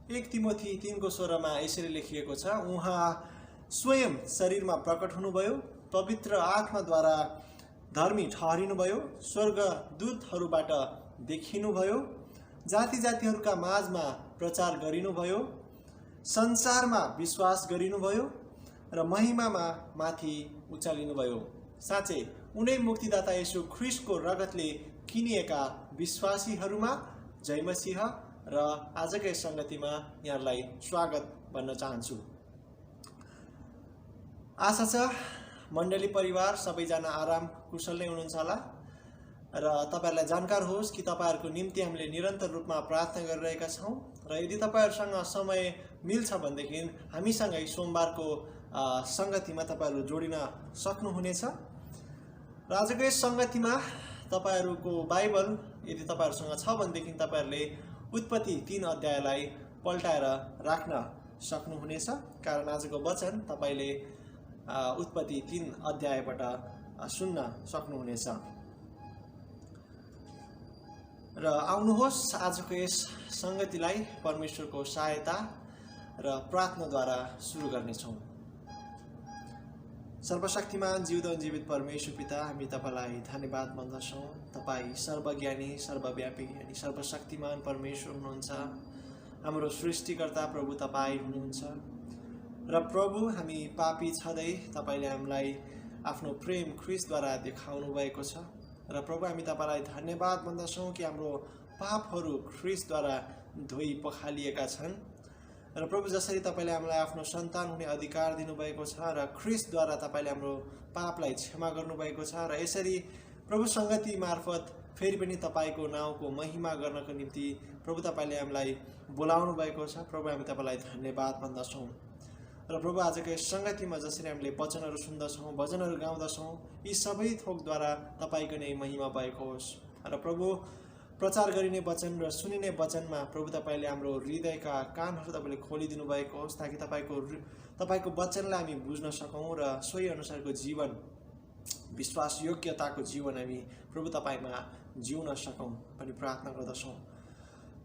1 तिमोथी 3:16 यसरी लेखिएको छ, उहाँ स्वयं शरीरमा प्रकट हुनुभयो, पवित्र आत्माद्वारा धर्मी ठहरिनुभयो, स्वर्ग दूतहरूबाट देखिनुभयो, जाति जातिहरूका माझमा प्रचार गरिनुभयो, संसारमा विश्वास गरिनुभयो र महिमामा माथि उचालिनुभयो। साँच्चै उनै मुक्तिदाता येशू ख्रीष्टको रगतले किनिएका विश्वासीहरूमा जय मसीह र आजकै संगतिमा यहाँलाई स्वागत भन्न चाहन्छु। आशा छ मण्डली परिवार सबैजना आराम कुशल नै हुनुहुन्छ होला र तपाईहरुलाई जानकार होस् कि तपाईहरुको निम्ति हामीले निरन्तर रूपमा प्रार्थना गरिरहेका छौं र यदि तपाईहरुसँग समय मिल्छ भनेदेखि हामीसँगै सोमबारको संगतिमा तपाईहरु जोडिन सक्नुहुनेछ। र आजको यस संगतिमा तपाईहरुको बाइबल यदि तपाईहरुसँग छ भनेदेखि तपाईहरुले उत्पत्ति 3 अध्यायलाई पल्टाएर राख्न सक्नुहुनेछ, कारण आजको वचन तपाईले उत्पत्ति 3 अध्यायबाट सुन्न सक्नुहुनेछ। र आउनुहोस् आजको यस संगतिलाई परमेश्वरको सहायता र प्रार्थनाद्वारा सुरु गर्नेछौं। सर्वशक्तिमान जिउँदो जीवित परमेश्वर पिता, हामी तपाईलाई धन्यवाद भन्दछौं। तपाई सर्वज्ञानी, सर्वव्यापी अनि सर्वशक्तिमान परमेश्वर हुनुहुन्छ। हाम्रो सृष्टिकर्ता प्रभु तपाई हुनुहुन्छ र प्रभु हामी पापी छँदै तपाईले हामीलाई आफ्नो प्रेम ख्रीष्टद्वारा देखाउनु भएको छ र प्रभु हामी तपाईलाई धन्यवाद भन्दछौं कि हाम्रो पापहरू ख्रीष्टद्वारा धोई पखालिएका छन् र प्रभु जसरी तपाईले हामीलाई आफ्नो सन्तान हुने अधिकार दिनुभएको छ र ख्रीष्टद्वारा तपाईले हाम्रो पापलाई क्षमा गर्नुभएको छ र यसरी प्रभु संगति मार्फत फेरि पनि तपाईको नाउँको महिमा गर्नको निम्ति प्रभु तपाईले हामीलाई बोलाउनु भएको छ। प्रभु हामी तपाईलाई धन्यवाद भन्दछौं र प्रभु आजको यस संगतिमा जसरी हामीले वचनहरू सुन्दछौं, भजनहरू गाउँदछौं, यी सबै थोकद्वारा तपाईको नै महिमा भएको होस् र प्रभु प्रचार गरिने वचन र सुनिने वचनमा प्रभु तपाईले हाम्रो हृदयका कानहरू तपाईले खोलिदिनु भएको होस् ताकि तपाईको वचनलाई हामी बुझ्न सकौं र सोही अनुसारको जीवन, विश्वास योग्यताको जीवन हामी प्रभु तपाईमा जिउन सकौं पनि प्रार्थना गर्दछौं।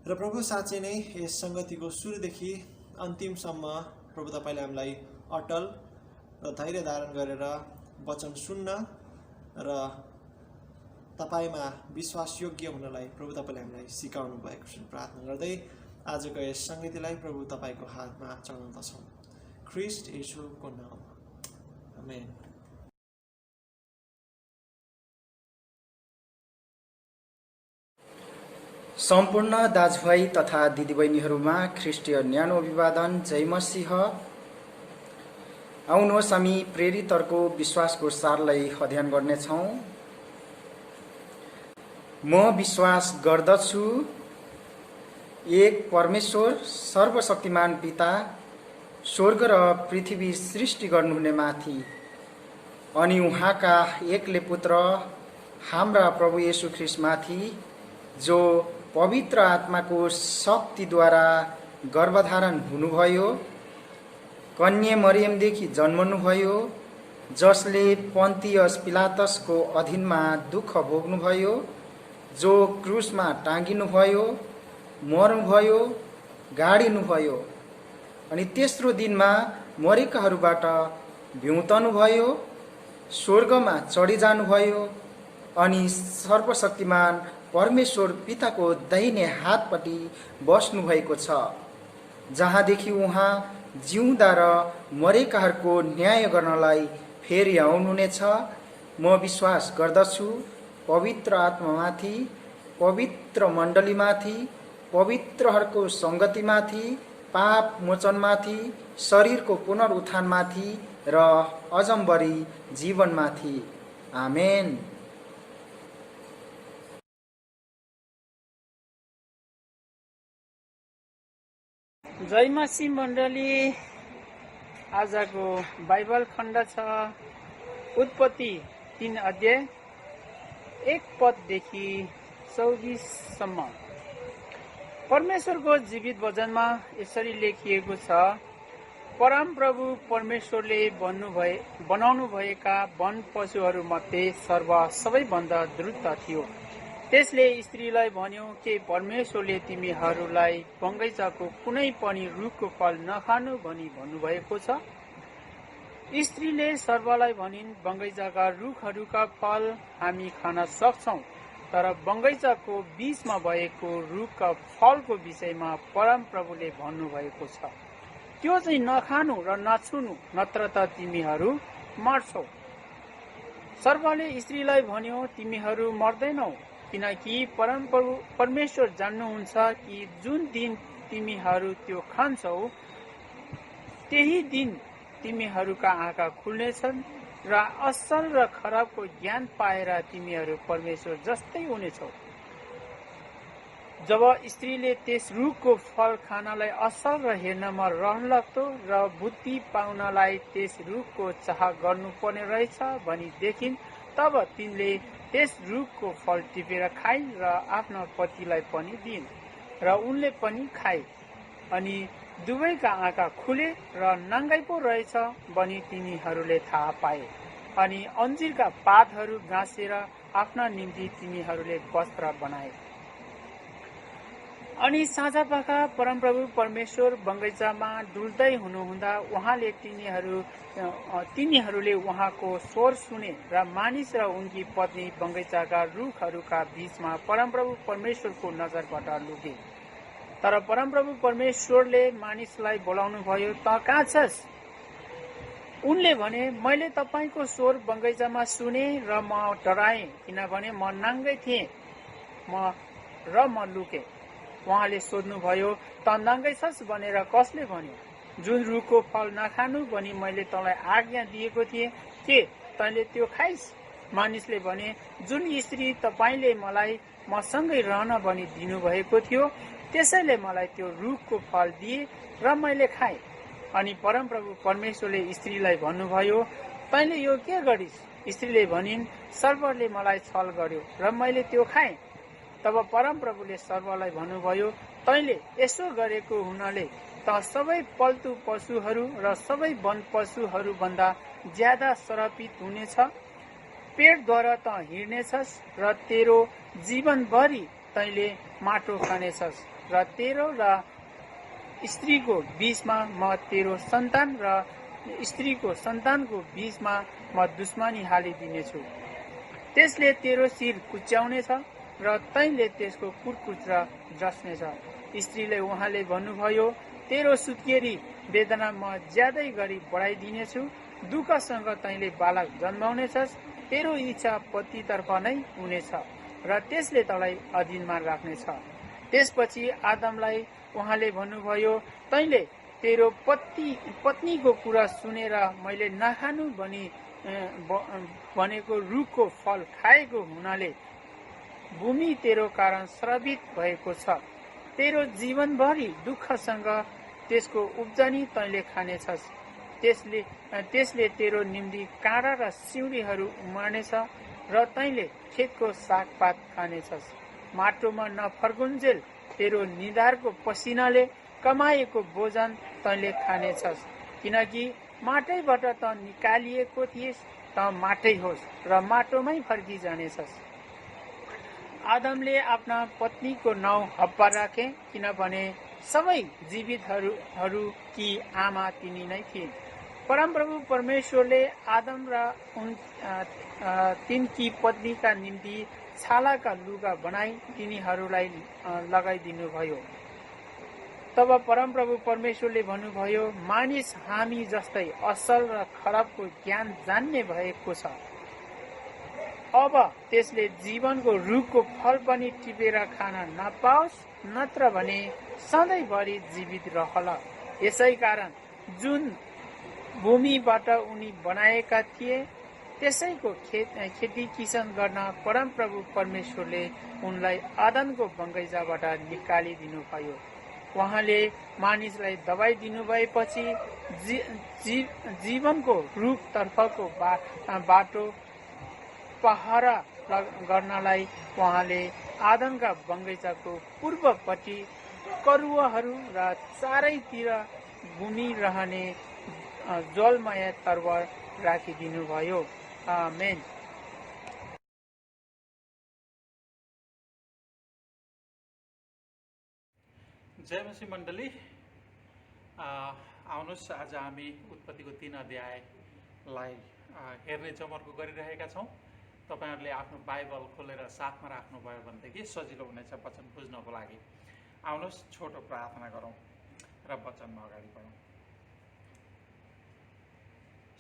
र प्रभु साँच्चै नै यस संगतिको सुरुदेखि अन्तिमसम्म प्रभु तपाईले हामीलाई अटल र धैर्य धारण गरेर वचन सुन्न र तपाईमा विश्वास योग्य हुनलाई प्रभु तपाईले हामीलाई सिकाउनु भएको छ। प्रार्थना गर्दै आजको यस संगतिलाई प्रभु तपाईको हातमा चढाउँदछौं, ख्रीष्ट येशूको नाममा, आमेन। सम्पूर्ण दाजुभाइ तथा दिदीबहिनीहरूमा ख्रीष्टीय न्यानो अभिवादन, जय मसीह। आउनुहोस् हामी प्रेरितहरूको विश्वासको सारलाई अध्ययन गर्नेछौँ। म विश्वास गर्दछु एक परमेश्वर सर्वशक्तिमान पिता, स्वर्ग र पृथ्वी सृष्टि गर्नुहुने माथि, अनि उहाँका एकले पुत्र हाम्रा प्रभु येशू ख्रीष्टमाथि, जो पवित्र आत्माको शक्तिद्वारा गर्भधारण हुनुभयो, कन्या मरियमदेखि जन्मनुभयो, जसले पन्तियस पिलातसको अधीनमा दुःख भोग्नुभयो, जो क्रुसमा टाँगिनुभयो, मर्नुभयो, गाडिनुभयो, अनि तेस्रो दिनमा मरेकाहरूबाट भ्युतनुभयो, स्वर्गमा चढिजानुभयो, अनि सर्वशक्तिमान परमेश्वर पिताको दाहिने हातपट्टि बस्नु भएको छ, जहाँदेखि उहाँ जिउँदा र मरेकाहरूको न्याय गर्नलाई फेरि आउनुहुनेछ। म विश्वास गर्दछु पवित्र आत्मामाथि, पवित्र मण्डलीमाथि, पवित्रहरूको संगतिमाथि, पाप मोचनमाथि, शरीरको पुनरुत्थानमाथि र अजम्बरी जीवनमाथि, आमेन। जय मसीह मण्डली। आजको बाइबल खण्ड छ उत्पत्ति 3 अध्याय 1 पददेखि 24 सम्म। परमेश्वरको जीवित वचनमा यसरी लेखिएको छ, परमप्रभु परमेश्वरले बनाउनु भएका वन पशुहरूमध्ये सबैभन्दा द्रुत थियो। त्यसले स्त्रीलाई भन्यो के परमेश्वरले तिमीहरूलाई बगैँचाको कुनै पनि रुखको फल नखानु भनी भन्नुभएको छ? स्त्रीले सर्पलाई भनिन्, बगैँचाका रुखहरूका फल हामी खान सक्छौं, तर बगैँचाको बीचमा भएको रुखका फलको विषयमा परमप्रभुले भन्नुभएको छ, त्यो चाहिँ नखानु र नछुनु, नत्र त तिमीहरू मर्छौ। सर्पले स्त्रीलाई भन्यो, तिमीहरू मर्दैनौ, किनकि परमप्रभु परमेश्वर जान्नुहुन्छ कि जुन दिन तिमीहरू त्यो खान्छौ त्यही दिन तिमीहरूका आँखा खुल्नेछन् र असल र खराबको ज्ञान पाएर तिमीहरू परमेश्वर जस्तै हुनेछौ। जब स्त्रीले त्यस रुखको फल खानलाई असल र हेर्नमा रहलग्दो र बुद्धि पाउनलाई त्यस रुखको चाह गर्नुपर्ने रहेछ भनी देखिन्, तब तिनले त्यस रुखको फल टिपेर खाइन् र आफ्ना पतिलाई पनि दिइन् र उनले पनि खाए। अनि दुवैका आँखा खुले र नाङ्गै पो रहेछ भनी तिनीहरूले थाहा पाए। अनि अन्जिरका पातहरू गाँसेर आफ्ना निम्ति तिनीहरूले वस्त्र बनाए। अनि साँझपख परमप्रभु परमेश्वर बगैँचामा डुल्दै हुनुहुँदा उहाँले तिनीहरूले उहाँको स्वर सुने र मानिस र उनकी पत्नी बगैँचाका रुखहरूका बीचमा परमप्रभु परमेश्वरको नजरबाट लुके। तर परमप्रभु परमेश्वरले मानिसलाई बोलाउनु भयो, त कहाँ छस्? उनले भने, मैले तपाईको स्वर बगैँचामा सुने र म डराएँ, किनभने म नाङ्गै थिएँ र म लुके। उहाँले सोध्नुभयो, त नाङ्गै छस् भनेर कसले भन्यो? जुन रुखको फल नखानु भनी मैले तँलाई आज्ञा दिएको थिएँ, के तैँले त्यो खाइस्? मानिसले भने, जुन स्त्री तपाईले मलाई मसँगै रहन भनी दिनुभएको थियो त्यसैले मलाई त्यो रुखको फल दिए र मैले खाएँ। अनि परमप्रभु परमेश्वरले स्त्रीलाई भन्नुभयो, तैँले यो के गरिस्? स्त्रीले भनिन्, सर्पले मलाई छल गर्यो र मैले त्यो खाएँ। तब परमप्रभुले सर्पलाई भन्नुभयो, तैँले यसो गरेको हुनाले त सबै पाल्तु पशुहरू र सबै वन पशुहरू भन्दा ज्यादा श्रापित हुनेछ। पेटद्वारा त हिँड्नेछस् र तेरो जीवनभरि तैँले माटो खानेछस् र तेरो र स्त्रीको बीचमा म तेरो सन्तान र स्त्रीको सन्तानको बीचमा म दुश्मनी हालिदिनेछु। त्यसले तेरो शिर कुच्याउनेछ र तैँले त्यसको कुर्कुच्चा जस्नेछ। स्त्रीले उहाँले भन्नुभयो, तेरो सुत्केरी वेदना म ज्यादै गरी बढाइदिनेछु। दुःखसँग तैँले बालक जन्माउनेछस्। तेरो इच्छा पतितर्फ नै हुनेछ र त्यसले तँलाई अधीनमा राख्नेछ। त्यसपछि आदमलाई उहाँले भन्नुभयो, तैँले तेरो पत्नीको कुरा सुनेर मैले नखानु भनेको रुखको फल खाएको हुनाले भूमि तेरो कारण श्रापित भएको छ। तेरो जीवनभरि दुःखसँग त्यसको उब्जनी तैँले खानेछस्। त्यसले तेरो निम्ति काँडा र सिउँडीहरू उमार्नेछ र तैँले खेतको सागपात खानेछस्। माटोमा नफर्कुन्जेल तेरो निधारको पसिनाले कमाएको भोजन तैँले खानेछस्, किनकि माटैबाट त निकालिएको थिएस्, त माटै होस् र माटोमै फर्किजानेछस्। आदमले आफ्ना पत्नीको नाउँ हब्बा राखे, किनभने सबै जीवितहरू कि आमा तिनी नै थिए। परमप्रभु परमेश्वरले आदम र तिनकी पत्नीका निम्ति छालाका लुगा बनाई तिनीहरूलाई लगाइदिनु भयो। तब परमप्रभु परमेश्वरले भन्नुभयो, मानिस हामी जस्तै असल र खराबको ज्ञान जान्ने भएको छ। अब त्यसले जीवनको रुखको फल पनि टिपेर खान नपाओस्, नत्र भने सधैँभरि जीवित रहला। यसै कारण जुन भूमिबाट उनी बनाएका थिए त्यसैको खेती किसान गर्न परमप्रभु परमेश्वरले उनलाई आदमको बगैँचाबाट निकालिदिनु भयो। उहाँले मानिसलाई दबाई दिनुभएपछि जीवनको रुखतर्फको बाटो पहरा गर्नलाई उहाँले आदमका बगैँचाको पूर्वपट्टि करुवाहरू र चारैतिर भूमि रहने जलमय तरवार राखिदिनु भयो। आमेन। जय मसीह मण्डली, आउनुहोस् आज हामी उत्पत्तिको 3 अध्यायलाई हेर्ने जमर्को गरिरहेका छौँ। तपाईहरुले आफ्नो बाइबल खोलेर साथमा राख्नुभयो भनेदेखि सजिलो हुनेछ वचन बुझ्नको लागि। आउनुहोस् छोटो प्रार्थना गरौँ र वचनमा अगाडि बढौँ।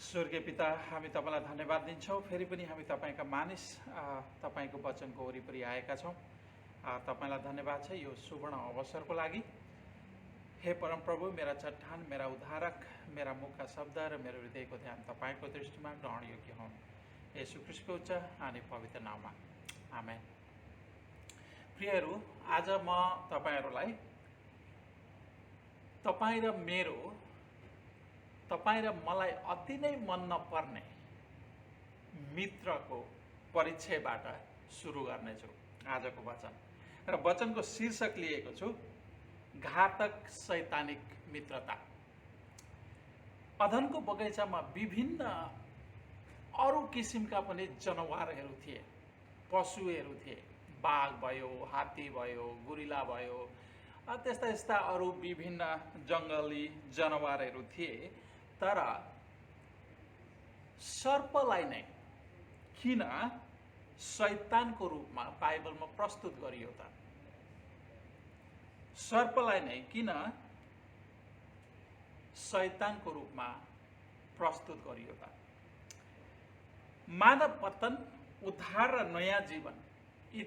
स्वर्गीय पिता, हामी तपाईलाई धन्यवाद दिन्छौँ। फेरि पनि हामी तपाईका मानिस तपाईको वचनको वरिपरि आएका छौँ। तपाईलाई धन्यवाद छ यो सुवर्ण अवसरको लागि। हे परमप्रभु, मेरा चट्टान, मेरा उद्धारक, मेरा मुखका शब्द र मेरो हृदयको ध्यान तपाईको दृष्टिमा ग्रहण योग्य हुन्। येशू ख्रीष्टको उच्च अनि पवित्र नाममा आमेन। प्रियहरू, आज म तपाईहरुलाई तपाईँ र मलाई अति नै मन नपर्ने मित्रको परिचयबाट सुरु गर्नेछु आजको वचन। र वचनको शीर्षक लिएको छु घातक शैतानिक मित्रता। अदनको बगैँचामा विभिन्न अरू किसिमका पनि जनावरहरू थिए, पशुहरू थिए। बाघ भयो, हात्ती भयो, गुरिला भयो, त्यस्ता यस्ता अरू विभिन्न जङ्गली जनावरहरू थिए। तर सर्पलाई नै किन शैतानको रूपमा बाइबलमा प्रस्तुत गरियो त? सर्पलाई नै किन शैतानको रूपमा प्रस्तुत गरियो त? मानव पतन, उद्धार र नयाँ जीवन, यी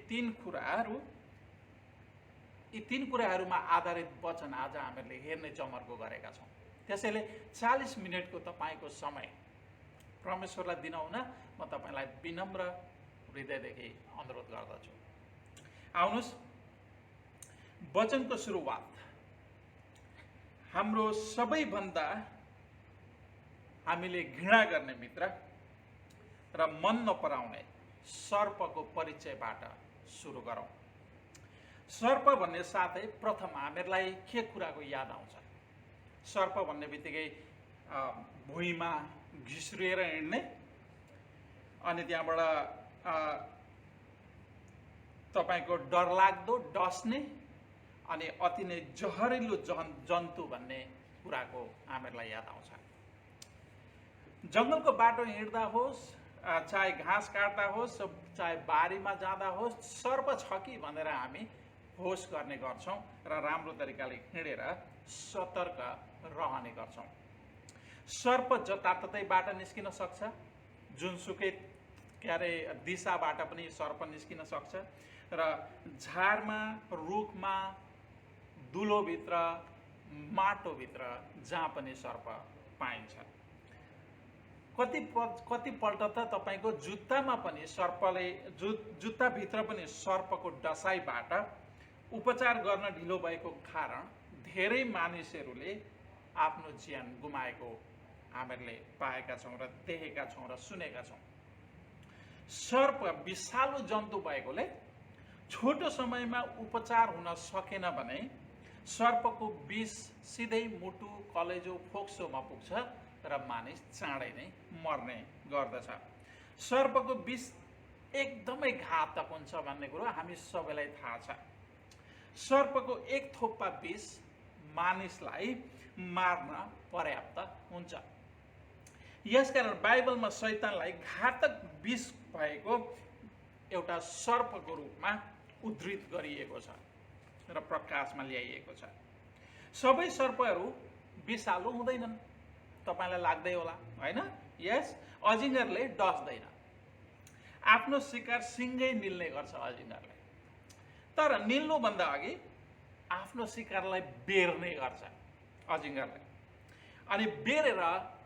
तीन कुराहरूमा आधारित वचन आज हामीले हेर्ने जमर्को गरेका छौँ। त्यसैले 40 मिनटको तपाईको समय परमेश्वरलाई दिनुहुन म तपाईलाई विनम्र हृदयदेखि अनुरोध गर्दछु। आउनुहोस्, वचनको सुरुवात हाम्रो सबैभन्दा हामीले घृणा गर्ने मित्र र मन नपराउने सर्पको परिचयबाट सुरु गरौँ। सर्प भन्ने साथै प्रथम हामीहरूलाई के कुराको याद आउँछ? सर्प भन्ने बित्तिकै भुइँमा घिस्रिएर हिँड्ने, अनि त्यहाँबाट तपाईको डरलाग्दो, डस्ने अनि अति नै जहरिलो जन्तु भन्ने कुराको हामीहरूलाई याद आउँछ। जङ्गलको बाटो हिँड्दा होस्, चाहे घाँस काट्दा होस्, चाहे बारीमा जाँदा होस्, सर्प छ कि भनेर हामी होस गर्ने गर्छौँ र राम्रो तरिकाले हिँडेर सतर्क रहने गर्छौँ। सर्प जताततैबाट निस्किन सक्छ, जुनसुकै दिशाबाट पनि सर्प निस्किन सक्छ र झारमा, रुखमा, दुलोभित्र, माटोभित्र जहाँ पनि सर्प पाइन्छ। कतिपल्ट त तपाईको जुत्तामा पनि सर्पले जुत्ताभित्र पनि सर्पको डसाइबाट उपचार गर्न ढिलो भएको कारण धेरै मानिसहरूले आफ्नो ज्यान गुमाएको हामीले पाएका छौँ र देखेका छौँ र सुनेका छौँ। सर्प विषालु जन्तु भएकोले छोटो समयमा उपचार हुन सकेन भने सर्पको विष सिधै मुटु, कलेजो, फोक्सोमा पुग्छ र मानिस चाँडै नै मर्ने गर्दछ। सर्पको विष एकदमै घातक हुन्छ भन्ने कुरो हामी सबैलाई थाहा छ। सर्पको एक थोप्पा विष मानिसलाई मार्न पर्याप्त हुन्छ। यसकारण बाइबलमा शैतानलाई घातक विष भएको एउटा सर्पको रूपमा उद्धृत गरिएको छ र प्रकाशमा ल्याइएको छ। सबै सर्पहरू विषालु हुँदैनन्, तपाईलाई लाग्दै होला, हैन? यस, अजिङ्गरले डस्दैन। आफ्नो शिकार सिङ्गै निल्ने गर्छ अजिङ्गरले। तर निल्नुभन्दा अघि आफ्नो शिकारलाई बेर्ने गर्छ अजिङ्गरले। अनि बेरेर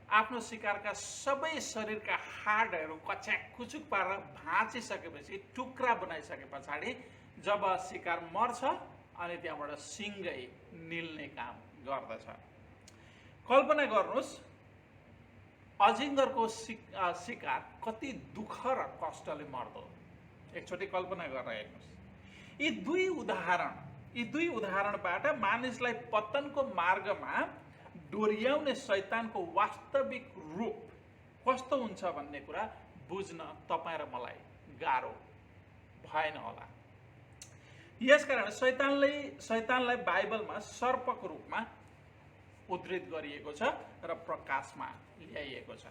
आफ्नो शिकारका सबै शरीरका हाडहरू कच्याक कुचुक पारेर भाँचिसकेपछि, टुक्रा बनाइसके पछाडि जब शिकार मर्छ अनि त्यहाँबाट सिङ्गै निल्ने काम गर्दछ। कल्पना गर्नुहोस्, अजिङ्गरको शिकार कति दुःख र कष्टले मर्दो। एकचोटि कल्पना गरेर हेर्नुहोस्। यी दुई उदाहरणबाट मानिसलाई पतनको मार्गमा डोर्याउने शैतानको वास्तविक रूप कस्तो हुन्छ भन्ने कुरा बुझ्न तपाईँ र मलाई गाह्रो भएन होला। यसकारण शैतानलाई बाइबलमा सर्पको रूपमा उद्धृत गरिएको छ र प्रकाशमा ल्याइएको छ।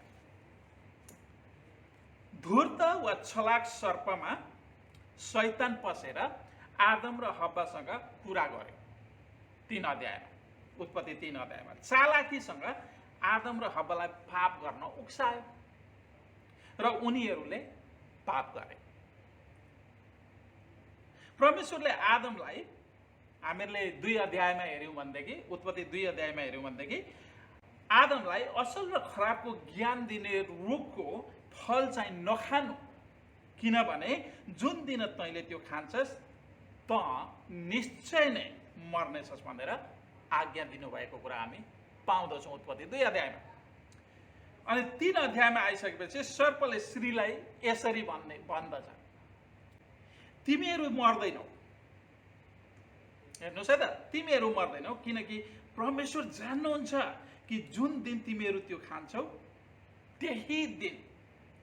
धूर्त वा छलाक सर्पमा शैतान पसेर आदम र हव्वासँग कुरा गर्यो 3 अध्यायमा, उत्पत्ति 3 अध्यायमा। चालाकीसँग आदम र हव्वालाई पाप गर्न उक्सायो र उनीहरूले पाप गरे। परमेश्वरले आदमलाई, हामीहरूले 2 अध्यायमा हेऱ्यौँ भनेदेखि, उत्पत्ति 2 अध्यायमा हेऱ्यौँ भनेदेखि आदमलाई असल र खराबको ज्ञान दिने रुखको फल चाहिँ नखानु, किनभने जुन दिन तैँले त्यो खान्छस् त निश्चय नै मर्नेछस् भनेर आज्ञा दिनुभएको कुरा हामी पाउँदछौँ उत्पत्ति 2 अध्यायमा। अनि 3 अध्यायमा आइसकेपछि सर्पले स्त्रीलाई यसरी भन्दछ, तिमीहरू मर्दैनौ। हेर्नुहोस् है त, तिमीहरू मर्दैनौ, किनकि परमेश्वर जान्नुहुन्छ कि जुन दिन तिमीहरू त्यो खान्छौ त्यही दिन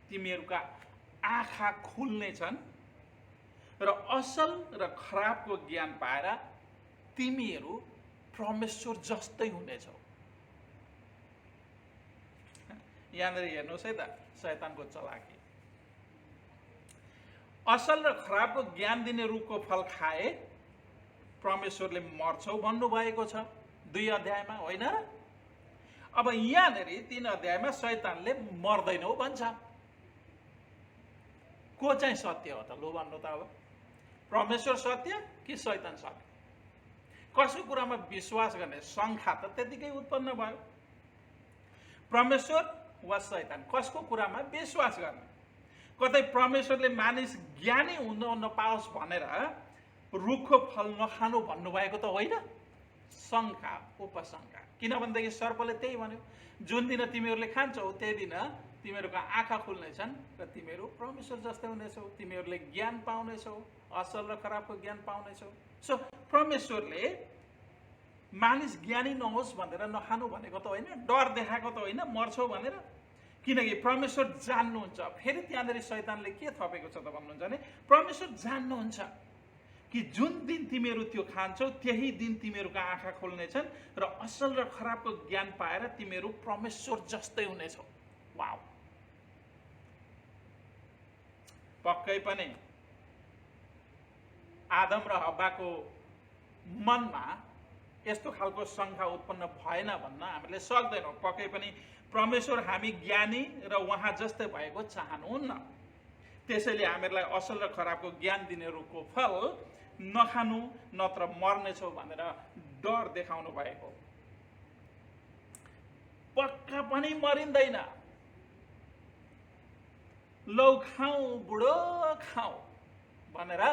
तिमीहरूका आँखा खुल्नेछन् र असल र खराबको ज्ञान पाएर तिमीहरू परमेश्वर जस्तै हुनेछौ। यहाँनिर हेर्नुहोस् है त, शैतानको चलाकी। असल र खराबको ज्ञान दिने रुखको फल खाए परमेश्वरले मर्छौ भन्नुभएको छ 2 अध्यायमा, होइन र? अब यहाँनिर 3 अध्यायमा शैतानले मर्दैनौ भन्छ। को चाहिँ सत्य हो त? लो भन्नु त। अब परमेश्वर सत्य कि शैतान सत्य? कसको कुरामा विश्वास गर्ने शङ्का त त्यतिकै उत्पन्न भयो। परमेश्वर वा शैतान, कसको कुरामा विश्वास गर्ने? कतै परमेश्वरले मानिस ज्ञानी हुन नपाओस् भनेर रुखको फल नखानु भन्नुभएको त होइन? शङ्का, उपशङ्का। किनभनेदेखि सर्पले त्यही भन्यो, जुन दिन तिमीहरूले खान्छौ त्यही दिन तिमीहरूका आँखा खुल्नेछन् र तिमीहरू परमेश्वर जस्तै हुनेछौ, तिमीहरूले ज्ञान पाउनेछौ, असल र खराबको ज्ञान पाउनेछौ। सो परमेश्वरले मानिस ज्ञानी नहोस् भनेर नखानु भनेको त होइन, डर देखाएको त होइन मर्छौ भनेर, किनकि परमेश्वर जान्नुहुन्छ। फेरि त्यहाँनिर शैतानले के थपेको छ त भन्नुहुन्छ भने, परमेश्वर जान्नुहुन्छ कि जुन दिन तिमीहरू त्यो खान्छौ त्यही दिन तिमीहरूका आँखा खुल्नेछन् र असल र खराबको ज्ञान पाएर तिमीहरू परमेश्वर जस्तै हुनेछौ। वाउ! पक्कै पनि आदम र हव्वाको मनमा यस्तो खालको शङ्का उत्पन्न भएन भन्न हामीले सक्दैनौँ। पक्कै पनि परमेश्वर हामी ज्ञानी र उहाँ जस्तै भएको चाहनुहुन्न। त्यसैले हामीहरूलाई असल र खराबको ज्ञान दिने रुखको फल नखानु नत्र मर्नेछौ भनेर डर देखाउनु भएको। पक्का पनि मरिँदैन, लौ खाऊ बुढो खाऊ भनेर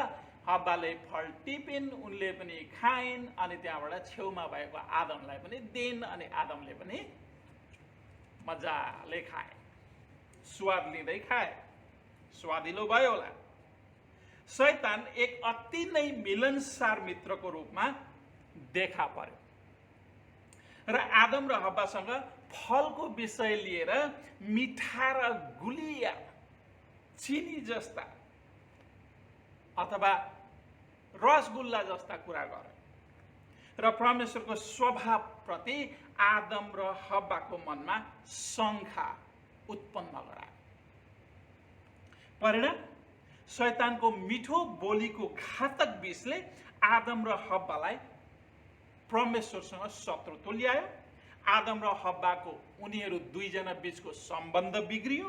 हव्वाले फल टिपिन्, उनले पनि खाइन्, अनि त्यहाँबाट छेउमा भएको आदमलाई पनि दिइन्, अनि आदमले पनि मजाले खाए, स्वाद लिँदै खाए, स्वादिलो भयो होला। शैतान एक अति नै मिलनसार मित्रको रूपमा देखा पर्यो र आदम र हव्वासँग फलको विषय लिएर मिठा र गुलिया चिनी जस्ता अथवा रसगुल्ला जस्ता कुरा गरे र परमेश्वरको स्वभावप्रति आदम र हव्वाको मनमा शङ्का उत्पन्न गराए। परिणाम, शैतानको मिठो बोलीको घातक विषले आदम र हव्वालाई परमेश्वरसँग शत्रु तुल्यायो। आदम र हव्वाको उनीहरू दुईजना बीचको सम्बन्ध बिग्रियो।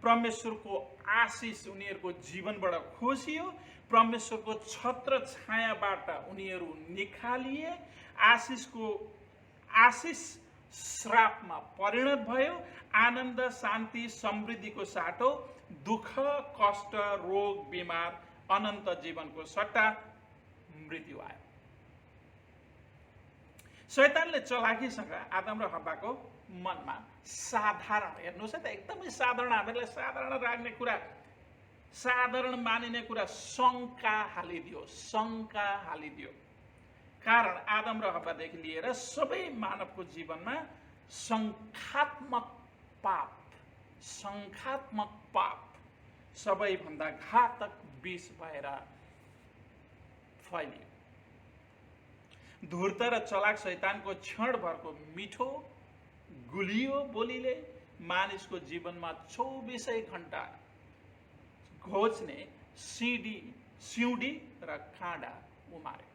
परमेश्वरको आशिष उनीहरूको जीवनबाट खोसियो। परमेश्वरको छत्र छायाबाट उनीहरू निकालिए। आशिष श्रापमा परिणत भयो। आनन्द, शान्ति, समृद्धिको साटो दुःख, कष्ट, रोग, बिमार, अनन्त जीवनको सट्टा मृत्यु आयो। शैतानले चलाकीसँग आदम र हव्वाको मनमा साधारण, हेर्नुहोस् है त, एकदमै साधारण, हामीलाई साधारण राख्ने कुरा, साधारण मानिने कुरा शङ्का हालिदियो। कारण आदम र हव्वादेखि लिएर सबै मानवको जीवनमा शङ्कात्मक पाप सबैभन्दा घातक विष भएर फैलियो। धूर्त र चलाक शैतानको क्षणभरको मिठो गुलियो बोलीले मानिसको जीवनमा 24 घण्टा घोच्ने सिउँडी र काँडा उमार्यो।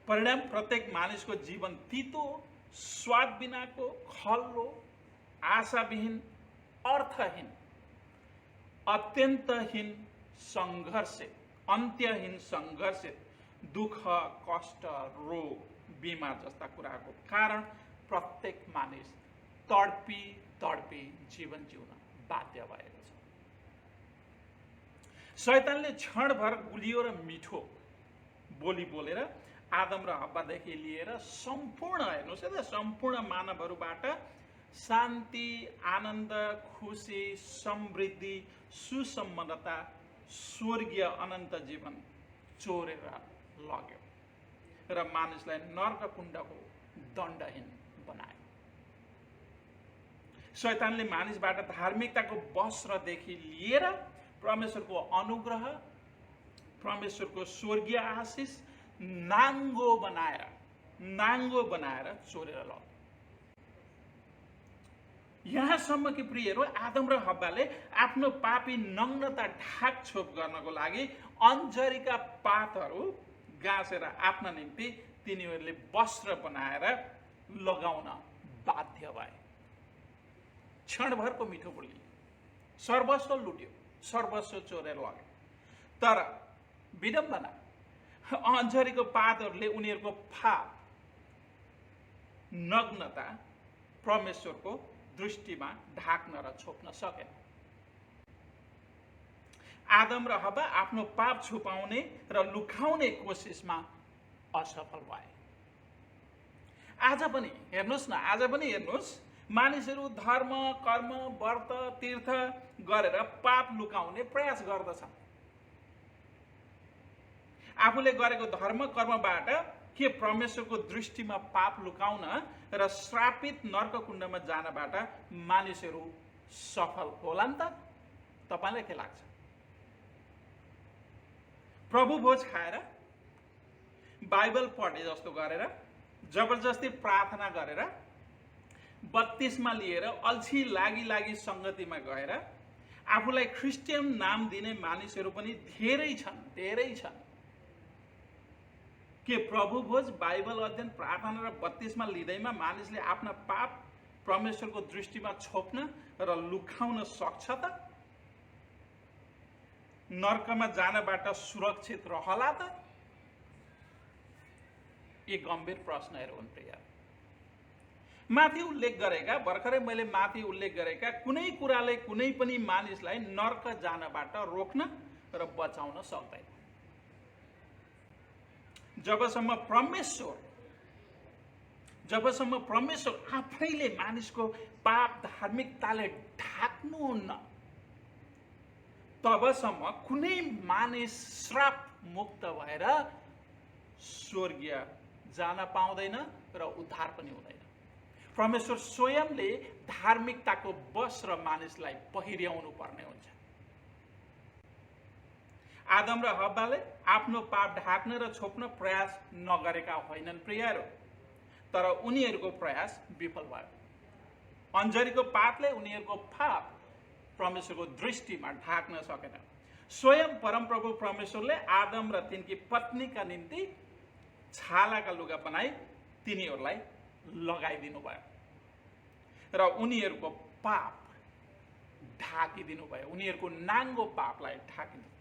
परिणाम प्रत्येक मानिसको जीवन तितो, स्वाद बिनाको, खल्लो, आशाविहीन, अर्थहीन, अत्यन्तहीन सङ्घर्षित, अन्त्यहीन सङ्घर्षित, दुःख, कष्ट, रोग, बिमार जस्ता कुराको कारण प्रत्येक मानिस तडपी तडपी जीवन जिउन बाध्य भएको छ। शैतानले क्षणभर गुलियो र मिठो बोली बोलेर आदम र हव्वादेखि लिएर सम्पूर्ण, हेर्नुहोस् है त, सम्पूर्ण मानवहरूबाट शान्ति, आनन्द, खुसी, समृद्धि, सुसम्पन्नता, स्वर्गीय अनन्त जीवन चोरेर लग्यो र मानिसलाई नर्ककुण्डको दण्डहीन बनायो। शैतानले मानिसबाट धार्मिकताको वस्त्रदेखि लिएर परमेश्वरको अनुग्रह, परमेश्वरको स्वर्गीय आशिष नाङ्गो बनाएर चोरेर लग्यो। यहाँसम्म कि प्रियहरू, आदम र हव्वाले आफ्नो पापी नग्नता ढाकछोप गर्नको लागि अन्जरीका पातहरू गाँसेर आफ्ना निम्ति तिनीहरूले वस्त्र बनाएर लगाउन बाध्य भए। क्षणभरको मिठो बोली सर्वस्व लुट्यो, सर्वस्व चोरेर लग्यो। तर विडम्बना, अन्जरीको पातहरूले उनीहरूको पाप नग्नता परमेश्वरको दृष्टिमा ढाक्न र छोप्न सकेन। आदम र हव्वा आफ्नो पाप छुपाउने र लुकाउने कोसिसमा असफल भए। आज पनि हेर्नुहोस्, मानिसहरू धर्म, कर्म, व्रत, तीर्थ गरेर पाप लुकाउने प्रयास गर्दछन्। आफूले गरेको धर्म कर्मबाट के परमेश्वरको दृष्टिमा पाप लुकाउन र श्रापित नर्ककुण्डमा जानबाट मानिसहरू सफल होलान् त? तपाईलाई के लाग्छ? प्रभु भोज खाएर, बाइबल पढे जस्तो गरेर, जबरजस्ती प्रार्थना गरेर, बत्तिसमा लिएर अल्छी लागि संगतिमा गएर आफूलाई क्रिस्चियन नाम दिने मानिसहरू पनि धेरै छन्। के प्रभु भोज, बाइबल अध्ययन, प्रार्थना र बत्तिसमा लिँदैमा मानिसले आफ्ना पाप परमेश्वरको दृष्टिमा छोप्न र लुकाउन सक्छ त? नर्कमा जानबाट सुरक्षित रहला त? यी गम्भीर प्रश्नहरू हुन् प्रिय। भर्खरै मैले माथि उल्लेख गरेका कुनै कुराले कुनै पनि मानिसलाई नर्क जानबाट रोक्न र बचाउन सक्दैन। जबसम्म परमेश्वर आफैले मानिसको पाप धार्मिकताले ढाक्नुहुन्न, तबसम्म कुनै मानिस श्राप मुक्त भएर स्वर्गीय जान पाउँदैन र उद्धार पनि हुँदैन। परमेश्वर स्वयंले धार्मिकताको वस्त्र मानिसलाई पहिर्याउनु पर्ने हुन्छ। आदम र हव्वाले आफ्नो पाप ढाक्न र छोप्न प्रयास नगरेका होइनन् प्रियहरू, तर उनीहरूको प्रयास विफल भयो। अन्जरीको पातले उनीहरूको पाप परमेश्वरको दृष्टिमा ढाक्न सकेन। स्वयं परमप्रभु परमेश्वरले आदम र तिनकी पत्नीका निम्ति छालाका लुगा बनाई तिनीहरूलाई लगाइदिनु भयो र उनीहरूको पाप ढाकिदिनु भयो। उनीहरूको नाङ्गो पापलाई ढाकिदिनु भयो।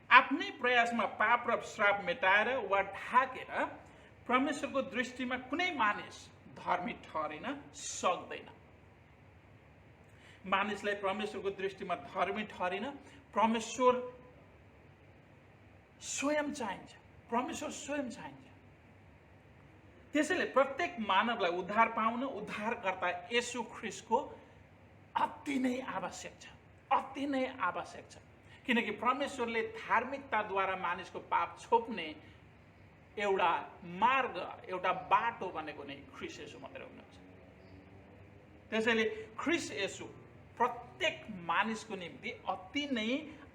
आफ्नै प्रयासमा पाप र श्राप मेटाएर वा ढाकेर परमेश्वरको दृष्टिमा कुनै मानिस धर्मी ठहरिन सक्दैन। मानिसलाई परमेश्वरको दृष्टिमा धर्मी ठहरिन परमेश्वर स्वयं चाहिन्छ। त्यसैले प्रत्येक मानवलाई उद्धार पाउन उद्धारकर्ता येशू ख्रीष्टको अति नै आवश्यक छ। किनकि परमेश्वरले धार्मिकताद्वारा मानिसको पाप छोप्ने एउटा मार्ग, एउटा बाटो भनेको नै ख्रीष्ट येशू मात्रै हुनुहुन्छ। त्यसैले ख्रीष्ट येशू प्रत्येक मानिसको निम्ति अति नै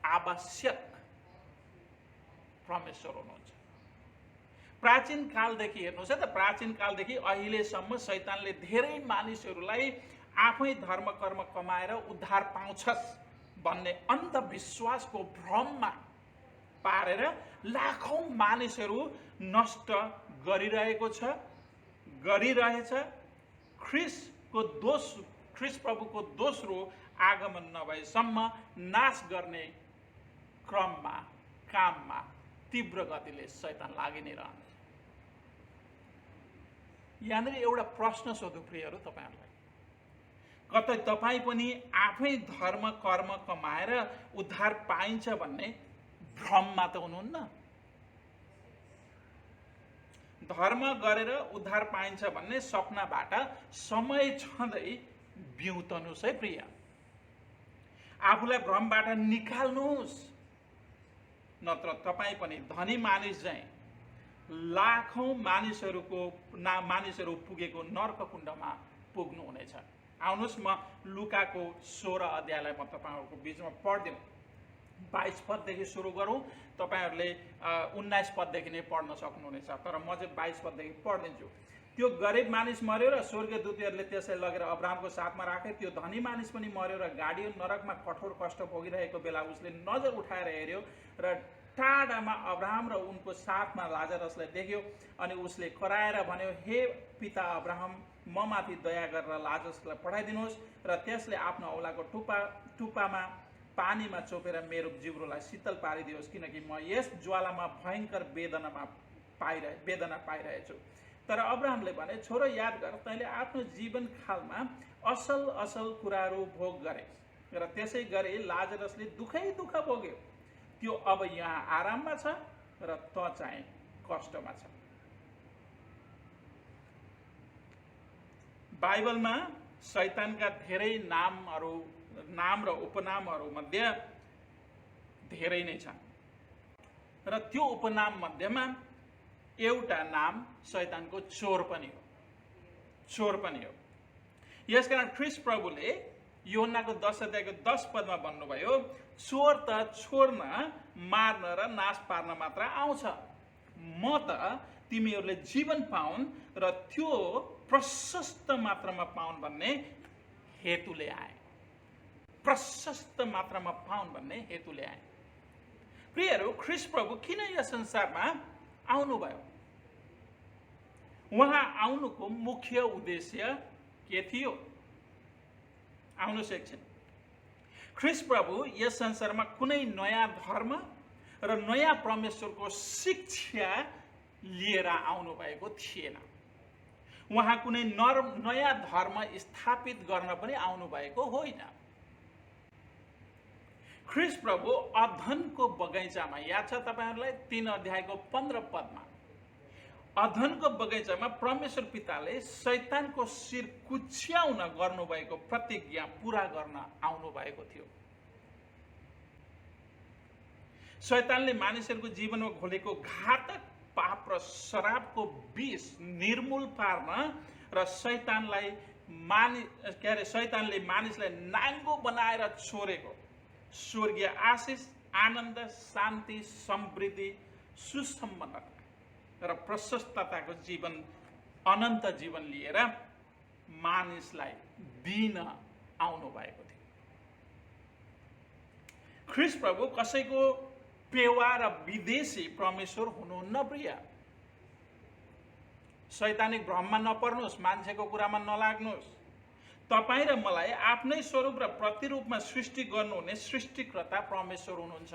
आवश्यक परमेश्वर हुनुहुन्छ। प्राचीन कालदेखि हेर्नुहोस् है त, प्राचीन कालदेखि अहिलेसम्म शैतानले धेरै मानिसहरूलाई आफै धर्म कर्म कमाएर उद्धार पाउँछस् भन्ने अन्धविश्वासको भ्रममा पारेर लाखौं मानिसहरू नष्ट गरिरहेको छ, गरिरहेछ। ख्रिस्ट प्रभुको दोस्रो आगमन नभएसम्म नाश गर्ने क्रममा, काममा तीव्र गतिले शैतान लागि नै रहन्छ। यहाँनिर एउटा प्रश्न सोधु प्रियहरू तपाईहरुलाई, कतै तपाई पनि आफै धर्म कर्म कमाएर उद्धार पाइन्छ भन्ने भ्रममा त हुनुहुन्न? धर्म गरेर उद्धार पाइन्छ भन्ने सपनाबाट समय छँदै बिउतनुस् है प्रिय। आफूलाई भ्रमबाट निकाल्नुहोस्, नत्र तपाई पनि धनी मानिस झैं लाखौं मानिसहरू पुगेको नर्क कुण्डमा पुग्नु हुनेछ। आउनुहोस् म लुकाको 16 अध्यायलाई म तपाईहरुको बीचमा पढ्दिम। 22 पददेखि सुरु गरौँ, तपाईहरुले 19 पददेखि नै पढ्न सक्नुहुनेछ, तर म चाहिँ 22 पददेखि पढ्दिन्छु। त्यो गरिब मानिस मर्यो र स्वर्गीय दूतहरूले त्यसलाई लगेर अब्राहमको साथमा राखे। त्यो धनी मानिस पनि मर्यो र गाडियो। नरकमा कठोर कष्ट भोगिरहेको बेला उसले नजर उठाएर हेर्यो र टाढामा अब्राहम र उनको साथमा लाजरसलाई देख्यो। अनि उसले कराएर भन्यो, हे पिता अब्राहम, म माथि दया गरेर लाजरसलाई पठाइदिनुहोस् र त्यसले आफ्नो औलाको टुप्पामा पानीमा चोपेर मेरो जिब्रोलाई शीतल पारिदियोस्, किनकि म यस ज्वालामा भयंकर वेदना पाइरहेछु। तर अब्राहमले भने, छोरो याद गर, तैँले आफ्नो जीवन कालमा असल कुराहरू भोग गरे र त्यसै गरी लाजरसले दुखै दुःख भोग्यो। त्यो अब यहाँ आराममा छ र त चाहिँ कष्टमा छ। बाइबलमा शैतानका धेरै नाम र उपनामहरू मध्ये धेरै नै छन् र त्यो उपनाम मध्येमा एउटा नाम शैतानको चोर पनि हो। यसकारण ख्रीष्ट प्रभुले यूहन्नाको 10 अध्यायको 10 पदमा भन्नुभयो, चोर त छोड्न, मार्न र नाश पार्न मात्र आउँछ, म त तिमीहरूले जीवन पाउन् र त्यो प्रशस्त मात्रामा पाउन् भन्ने हेतुले आए। प्रशस्त मात्रामा पाउन् भन्ने हेतुले आए। प्रियहरू, ख्रीष्ट प्रभु किन यस संसारमा आउनुभयो? उहाँ आउनुको मुख्य उद्देश्य के थियो? आउनुहोस् एकछिन। ख्रीष्ट प्रभु यस संसारमा कुनै नयाँ धर्म र नयाँ परमेश्वरको शिक्षा लिएर आउनु भएको थिएन। उहाँ कुनै नयाँ धर्म स्थापित गर्न पनि आउनु भएको होइन। ख्रीष्ट प्रभु अधनको बगैँचामा, याद छ तपाईहरुलाई 3 अध्यायको 15 पदमा, अधनको बगैँचामा परमेश्वर पिताले शैतानको शिर कुच्याउन गर्नुभएको प्रतिज्ञा पूरा गर्न आउनु भएको थियो। शैतानले मानिसहरूको जीवनमा घोलेको घातक पाप र शराबको विष निर्मूल पार्न र शैतानले मानिसलाई नाङ्गो बनाएर छोडेको स्वर्गीय आशिष, आनन्द, शान्ति, समृद्धि, सुसम्पन्नता र प्रशस्तताको जीवन, अनन्त जीवन लिएर मानिसलाई दिन आउनु भएको थियो। ख्रीष्ट प्रभु कसैको पेवा र विदेशी परमेश्वर हुनुहुन्न प्रिय। शैतानिक भ्रममा नपर्नुहोस्, मान्छेको कुरामा नलाग्नुहोस्। तपाईँ र मलाई आफ्नै स्वरूप र प्रतिरूपमा सृष्टि गर्नुहुने सृष्टिकर्ता परमेश्वर हुनुहुन्छ।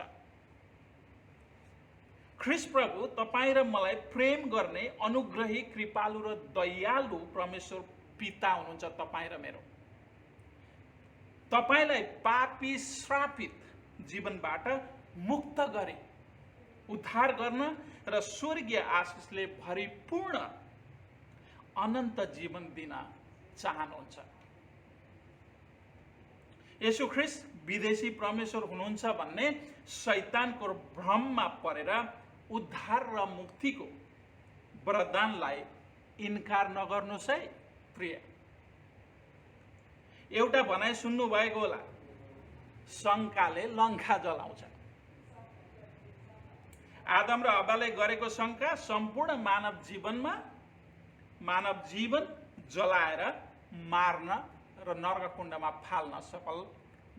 ख्रीष्ट प्रभु तपाईँ र मलाई प्रेम गर्ने अनुग्रही, कृपालु र दयालु परमेश्वर पिता हुनुहुन्छ। तपाईँ र मेरो, तपाईलाई पापी श्रापित जीवनबाट मुक्त गरे उद्धार गर्न र स्वर्गीय आशिषले भरिपूर्ण अनन्त जीवन दिन चाहनुहुन्छ। येशू ख्रीष्ट विदेशी परमेश्वर हुनुहुन्छ भन्ने शैतानको भ्रममा परेर उद्धार र मुक्तिको वरदानलाई इन्कार नगर्नुहोस् है प्रिय। एउटा भनाइ सुन्नु भएको होला, शङ्काले लङ्का जलाउँछ। आदम र हव्वाले गरेको शङ्का सम्पूर्ण मानव जीवन जलाएर मार्न र नरककुण्डमा फाल्न सफल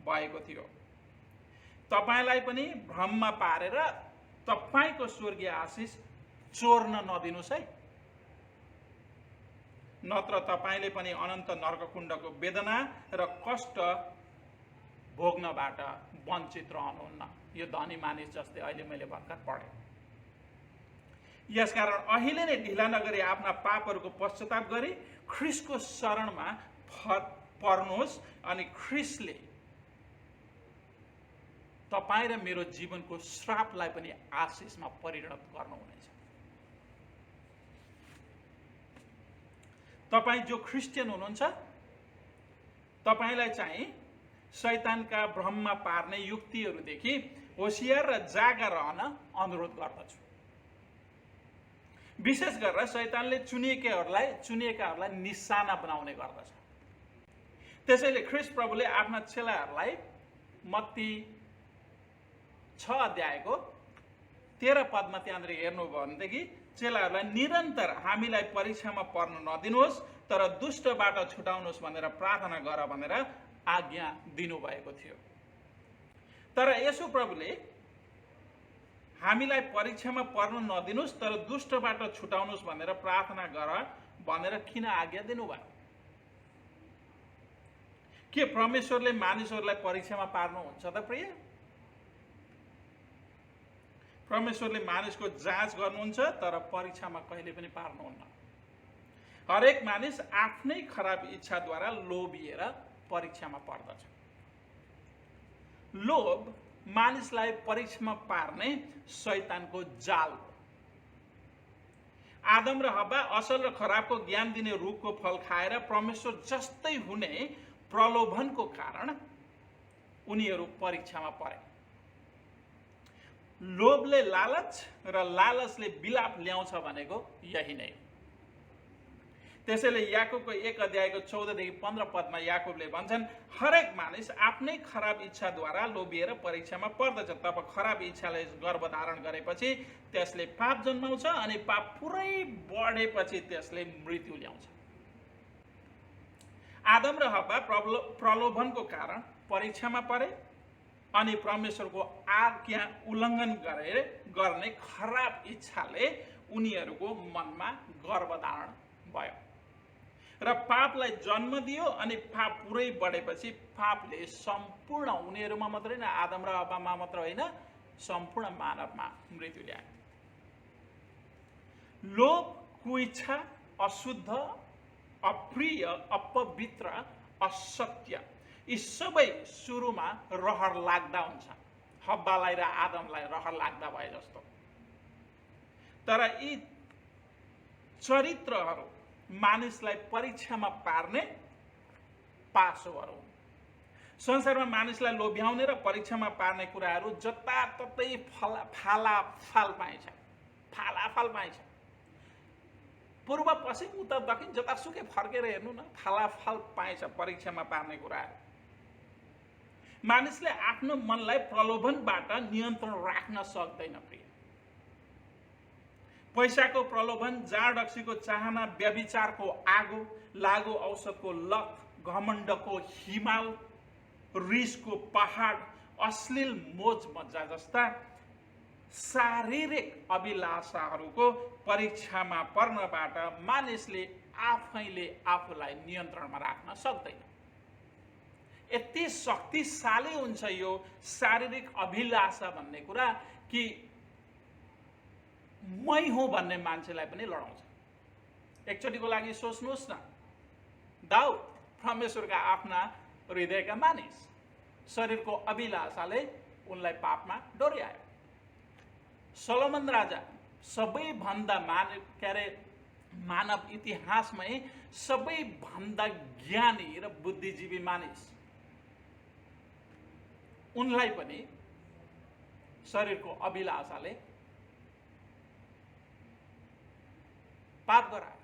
भएको थियो। तपाईलाई पनि भ्रममा पारेर तपाईको स्वर्गीय आशिष चोर्न नदिनुस् है, नत्र तपाईले पनि अनन्त नरककुण्डको वेदना र कष्ट भोग्नबाट वञ्चित रहनुहुन्न। यो धनी मानिस जस्तै अहिले मैले भर्खर पढेँ। यसकारण अहिले नै ढिला नगरी आफ्ना पापहरूको पश्चाताप गरी ख्रिस्टको शरणमा पर्नुहोस् अनि ख्रिस्टले तपाईँ र मेरो जीवनको श्रापलाई पनि आशिषमा परिणत गर्नुहुनेछ। तपाईँ जो क्रिस्चियन हुनुहुन्छ, तपाईलाई चाहिँ शैतानका भ्रममा पार्ने युक्तिहरूदेखि होशियार र जागा रहन अनुरोध गर्दछु। विशेष गरेर शैतानले चुनिएकाहरूलाई निशाना बनाउने गर्दछ। त्यसैले ख्रिस्ट प्रभुले आफ्ना चेलाहरूलाई मत्ती 6 अध्यायको 13 पदमा त्यहाँनिर हेर्नुभयो भनेदेखि चेलाहरूलाई निरन्तर हामीलाई परीक्षामा पर्न नदिनुहोस् तर दुष्टबाट छुटाउनुहोस् भनेर प्रार्थना गर भनेर आज्ञा दिनुभएको थियो। तर यसो प्रभुले हामीलाई परीक्षामा पर्न नदिनुहोस् तर दुष्टबाट छुटाउनुहोस् भनेर प्रार्थना गर भनेर किन आज्ञा दिनुभयो? के परमेश्वरले मानिसहरूलाई परीक्षामा पार्नुहुन्छ त प्रिय? परमेश्वरले मानिसको जाँच गर्नुहुन्छ तर परीक्षामा कहिले पनि पार्नुहुन्न। हरेक मानिस आफ्नै खराब इच्छाद्वारा लोभिएर परीक्षामा पर्दछ। लोभ मानिसलाई परीक्षामा पार्ने शैतानको जाल हो। आदम र हव्वा असल र खराबको ज्ञान दिने रुखको फल खाएर परमेश्वर जस्तै हुने प्रलोभनको कारण उनीहरू परीक्षामा परे। लोभले लालच र लालचले विलाप ल्याउँछ भनेको यही नै। त्यसैले याकुबको 1 अध्यायको 14 देखि 15 पदमा याकुबले भन्छन्, हरेक मानिस आफ्नै खराब इच्छाद्वारा लोभिएर परीक्षामा पर्दछ। तब खराब इच्छाले गर्भधारण गरेपछि त्यसले पाप जन्माउँछ अनि पाप पुरै बढेपछि त्यसले मृत्यु ल्याउँछ। आदम र हव्वा प्रलोभनको कारण परीक्षामा परे अनि परमेश्वरको आज्ञा उल्लङ्घन गर्ने खराब इच्छाले उनीहरूको मनमा गर्भधारण भयो र पापलाई जन्म दियो अनि पाप पुरै बढेपछि पापले सम्पूर्ण उनीहरूमा मात्रै न, आदम र हव्वामा मात्र होइन, सम्पूर्ण मानवमा मृत्यु ल्यायो। लोभ, कुइच्छा, अशुद्ध, अप्रिय, अपवित्र, असत्य यी सबै सुरुमा रहर लाग्दा हुन्छ, हव्वालाई र आदमलाई रहर लाग्दा भए जस्तो। तर यी चरित्रहरू मानिसलाई परीक्षामा पार्ने पासोहरू हुन्। संसारमा मानिसलाई लोभ्याउने र परीक्षामा पार्ने कुराहरू जताततै फालाफाल पाइन्छ। पूर्व पश्चिम उत्तर दक्षिण जतासुकै फर्केर हेर्नु न, फालाफाल पाइन्छ परीक्षामा पार्ने कुराहरू। मानिसले आफ्नो मनलाई प्रलोभनबाट नियन्त्रण राख्न सक्दैन प्रिय। पैसाको प्रलोभन, जाँड रक्सीको चाहना, व्यभिचारको आगो, लागु औषधको लत, घमण्डको हिमाल, रिसको पहाड, अश्लील मोज मज्जा जस्ता शारीरिक अभिलाषाहरूको परीक्षामा पर्नबाट मानिसले आफैले आफूलाई नियन्त्रणमा राख्न सक्दैन। यति शक्तिशाली हुन्छ यो शारीरिक अभिलाषा भन्ने कुरा कि मै हुँ भन्ने मान्छेलाई पनि लडाउँछ। एकचोटिको लागि सोच्नुहोस् न, दाउद परमेश्वरका आफ्ना हृदयका मानिस, शरीरको अभिलाषाले उनलाई पापमा डोर्यायो। सोलोमन राजा सबैभन्दा मानव इतिहासमै सबैभन्दा ज्ञानी र बुद्धिजीवी मानिस, उनलाई पनि शरीरको अभिलाषाले पाप गरायो।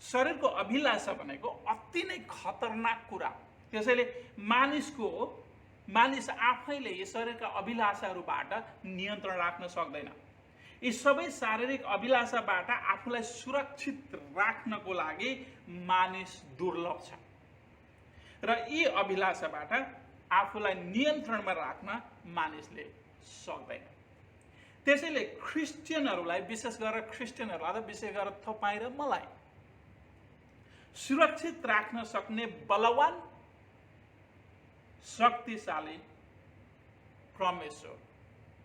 शरीरको अभिलाषा भनेको अति नै खतरनाक कुरा। त्यसैले मानिसको मानिस आफैले यी शरीरका अभिलाषाहरूबाट नियन्त्रण राख्न सक्दैन। यी सबै शारीरिक अभिलाषाबाट आफूलाई सुरक्षित राख्नको लागि मानिस दुर्लभ छ र यी अभिलाषाबाट आफूलाई नियन्त्रणमा राख्न मानिसले सक्दैन। त्यसैले क्रिस्चियनहरूलाई, विशेष गरेर क्रिस्चियनहरू अथवा विशेष गरेर तपाईँ र मलाई सुरक्षित राख्न सक्ने बलवान शक्तिशाली परमेश्वर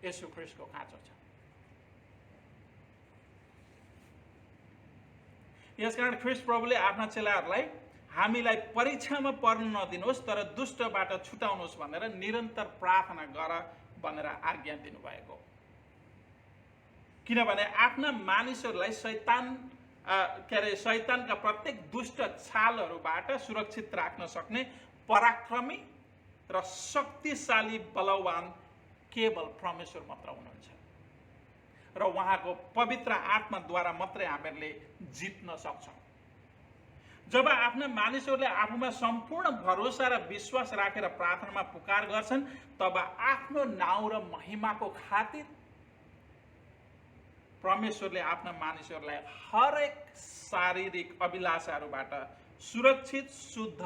येशू ख्रीष्टको खाँचो छ। यसकारण ख्रीष्ट प्रभुले आफ्ना चेलाहरूलाई हामीलाई परीक्षामा पर्न नदिनुहोस् तर दुष्टबाट छुटाउनुहोस् भनेर निरन्तर प्रार्थना गर भनेर आज्ञा दिनुभएको। किनभने आफ्ना मानिसहरूलाई शैतानका प्रत्येक दुष्ट चालहरूबाट सुरक्षित राख्न सक्ने पराक्रमी र शक्तिशाली बलवान केवल परमेश्वर मात्र हुनुहुन्छ र उहाँको पवित्र आत्माद्वारा मात्रै हामीहरूले जित्न सक्छौँ। जब आफ्ना मानिसहरूले आफूमा सम्पूर्ण भरोसा र विश्वास राखेर प्रार्थनामा पुकार गर्छन् तब आफ्नो नाउँ र महिमाको खातिर परमेश्वरले आफ्ना मानिसहरूलाई हरेक शारीरिक अभिलाषाहरूबाट सुरक्षित, शुद्ध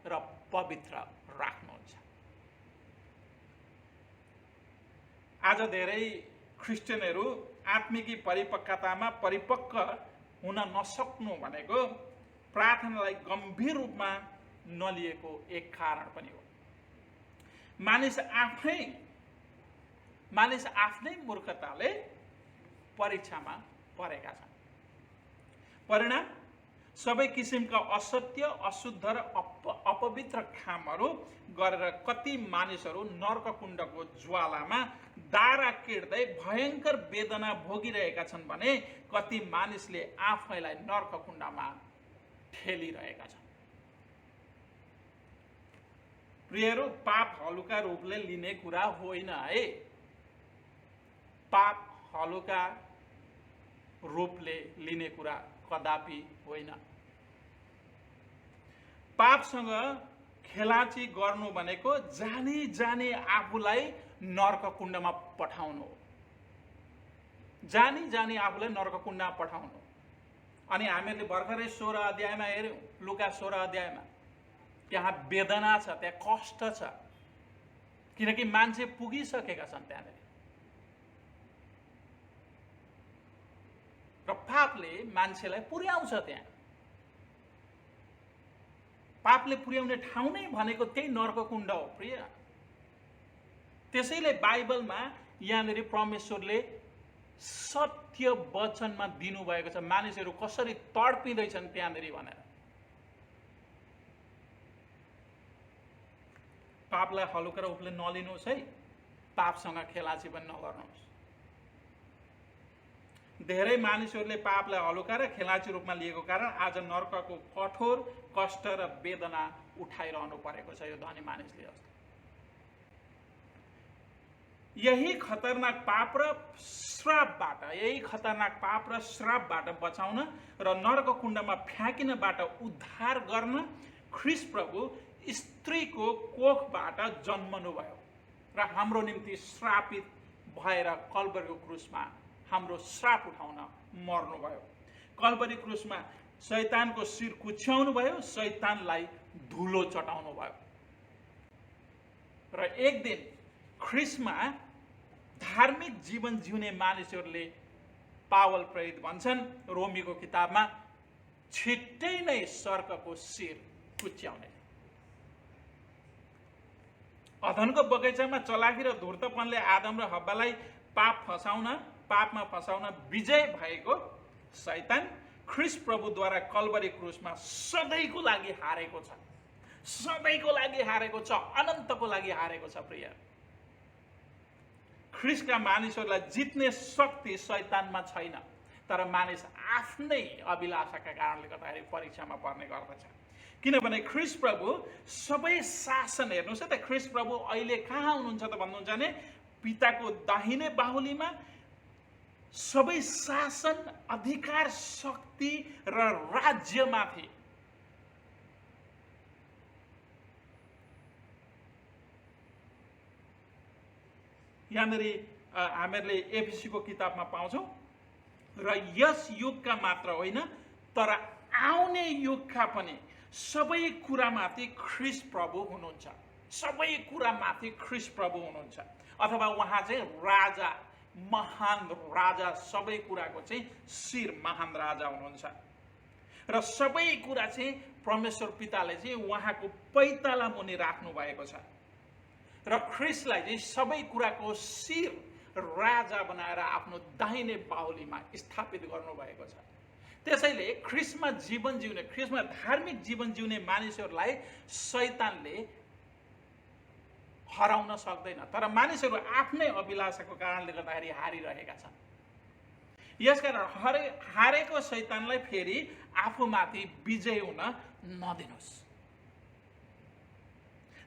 र पवित्र राख्नुहुन्छ। आज धेरै क्रिस्चियनहरू आत्मिकी परिपक्वतामा परिपक्व हुन नसक्नु भनेको प्रार्थनालाई गम्भीर रूपमा नलिएको एक कारण पनि हो। मानिस आफ्नै मूर्खताले परीक्षामा परेका छन्। परिणाम सबै किसिमका असत्य, अशुद्ध र अपवित्र कामहरू गरेर कति मानिसहरू नर्ककुण्डको ज्वालामा दारा किर्दै भयङ्कर वेदना भोगिरहेका छन् भने कति मानिसले आफैलाई नर्ककुण्डमा ठेलिरहेका छन्। प्रियहरू, पाप हलुका रूपले लिने कुरा होइन है। पाप हलुका रूपले लिने कुरा कदापि होइन। पापसँग खेलाची गर्नु भनेको जानी जानी आफूलाई नर्ककुण्डमा पठाउनु हो। जानी जानी आफूलाई नर्ककुण्डमा पठाउनु। अनि हामीहरूले भर्खरै 16 अध्यायमा हेर्यौँ, लुका 16 अध्यायमा त्यहाँ वेदना छ, त्यहाँ कष्ट छ, किनकि मान्छे पुगिसकेका छन् त्यहाँनिर। र पापले मान्छेलाई पुर्याउँछ त्यहाँ। पापले पुर्याउने ठाउँ नै भनेको त्यही नर्ककुण्ड हो प्रिय। त्यसैले बाइबलमा यहाँनिर परमेश्वरले सत्य वचनमा दिनुभएको छ मानिसहरू कसरी तडपिँदैछन् त्यहाँनिर भनेर। पापलाई हलुका रूपले नलिनुहोस् है, पापसँग खेलाची पनि नगर्नुहोस्। धेरै मानिसहरूले पापलाई हलुका र खेलाची रूपमा लिएको कारण आज नर्कको कठोर कष्ट र वेदना उठाइरहनु परेको छ यो धनी मानिसले जस्तो। यही खतरनाक पाप र श्रापबाट बचाउन र नर्ककुण्डमा फ्याँकिनबाट उद्धार गर्न ख्रीष्ट प्रभु स्त्रीको कोखबाट जन्मनुभयो र हाम्रो निम्ति श्रापित भएर कल्वरीको क्रुसमा हाम्रो श्राप उठाउन मर्नुभयो। कल्वरी क्रुसमा शैतानको शिर कुच्याउनु भयो, शैतानलाई धुलो चटाउनु भयो। र एक दिन ख्रीष्टमा धार्मिक जीवन जिउने मानिसहरूले पावल प्रेरित भन्छन् रोमीको किताबमा, छिट्टै नै सर्कको शिर कुच्याउने। अधनको बगैँचामा चलाखी र धूर्तपनले आदम र हव्वालाई पापमा फसाउन विजय भएको शैतान ख्रीष्ट प्रभुद्वारा कल्वरी क्रुसमा सधैँको लागि हारेको छ। सबैको लागि हारेको छ, अनन्तको लागि हारेको छ। प्रिय, ख्रीष्टका मानिसहरूलाई जित्ने शक्ति शैतानमा छैन, तर मानिस आफ्नै अभिलाषाका कारणले गर्दाखेरि परीक्षामा पर्ने गर्दछ। किनभने ख्रीष्ट प्रभु सबै शासन, हेर्नुहोस् है त, ख्रीष्ट प्रभु अहिले कहाँ हुनुहुन्छ त भन्नुहुन्छ भने पिताको दाहिने बाहुलीमा सबै शासन, अधिकार, शक्ति र राज्यमाथि यहाँनिर हामीहरूले एफिसीको किताबमा पाउँछौँ। र यस युगका मात्र होइन तर आउने युगका पनि सबै कुरामाथि ख्रीष्ट प्रभु हुनुहुन्छ। सबै कुरामाथि ख्रीष्ट प्रभु हुनुहुन्छ, अथवा उहाँ चाहिँ राजा, महान राजा, सबै कुराको चाहिँ शिर, महान राजा हुनुहुन्छ। र सबै कुरा चाहिँ परमेश्वर पिताले चाहिँ उहाँको पैताला मुनि राख्नु भएको छ र ख्रीष्टलाई चाहिँ सबै कुराको शिर, राजा बनाएर आफ्नो दाहिने बाहुलीमा स्थापित गर्नुभएको छ। त्यसैले ख्रीष्टमा जीवन जिउने, ख्रीष्टमा धार्मिक जीवन जिउने मानिसहरूलाई शैतानले हराउन सक्दैन, तर मानिसहरू आफ्नै अभिलाषाको कारणले गर्दाखेरि हारिरहेका छन्। यसकारण हारेको शैतानलाई फेरि आफूमाथि विजय हुन नदिनुहोस्।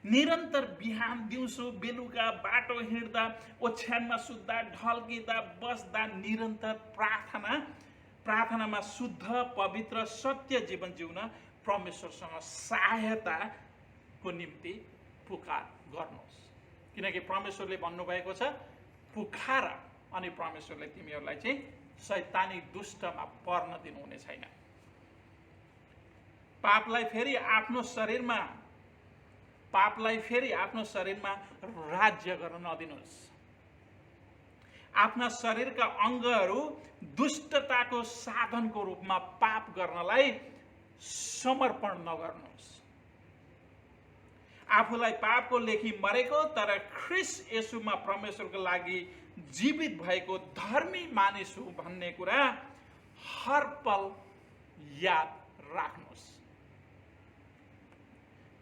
निरन्तर बिहान दिउँसो बेलुका बाटो हिँड्दा, ओछ्यानमा सुत्दा, ढल्किँदा, बस्दा निरन्तर प्रार्थनामा शुद्ध, पवित्र, सत्य जीवन जिउन परमेश्वरसँग सहायताको निम्ति पुकार गर्नुहोस्। किनकि परमेश्वरले भन्नुभएको छ, पुकार अनि परमेश्वरले तिमीहरूलाई चाहिँ शैतानी दुष्टमा पर्न दिनुहुने छैन। पापलाई फेरि आफ्नो शरीरमा राज्य गर्न नदिनुहोस्। आफ्ना शरीरका अङ्गहरू दुष्टताको साधनको रूपमा पाप गर्नलाई समर्पण नगर्नुहोस्। आफूलाई पापको लेखी मरेको तर ख्रीष्ट येशूमा परमेश्वरको लागि जीवित भएको धर्मी मानिस हुँ भन्ने कुरा हर पल याद राख्नुहोस्।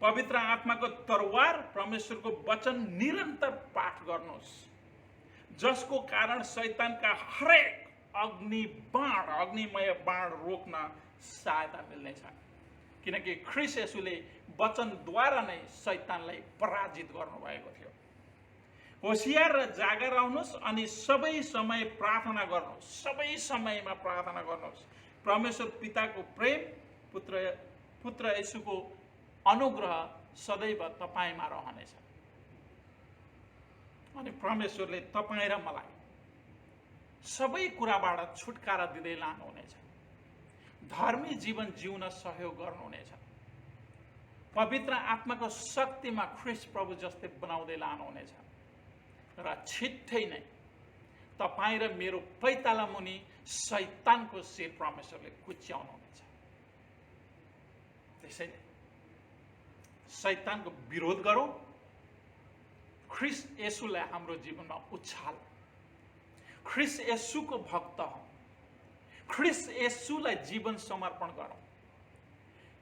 पवित्र आत्माको तरवार परमेश्वरको वचन निरन्तर पाठ गर्नुहोस्, जसको कारण शैतानका हरेक अग्निमय बाण रोक्न सहायता मिल्नेछ। किनकि ख्रीष्ट येशूले वचनद्वारा नै शैतानलाई पराजित गर्नुभएको थियो। होशियार र जागर रहनुहोस् अनि सबै समय प्रार्थना गर्नुहोस्। सबै समयमा प्रार्थना गर्नुहोस्। परमेश्वर पिताको प्रेम, पुत्र येशूको अनुग्रह सदैव तपाईमा रहनेछ। अनि परमेश्वरले तपाईँ र मलाई सबै कुराबाट छुटकारा दिँदै लानुहुनेछ। धर्मी जीवन जिउन सहयोग गर्नुहुनेछ। पवित्र आत्माको शक्तिमा ख्रीष्ट प्रभु जस्तै बनाउँदै लानुहुनेछ। र छिट्टै नै तपाईँ र मेरो पैताला मुनि शैतानको शिर परमेश्वरले कुच्याउनुहुनेछ। त्यसैले शैतानको विरोध गरौँ, ख्रीष्ट येशूलाई हाम्रो जीवनमा उछाल, ख्रीष्ट येशूको भक्त हौँ, ख्रीष्ट येशूलाई जीवन समर्पण गरौँ,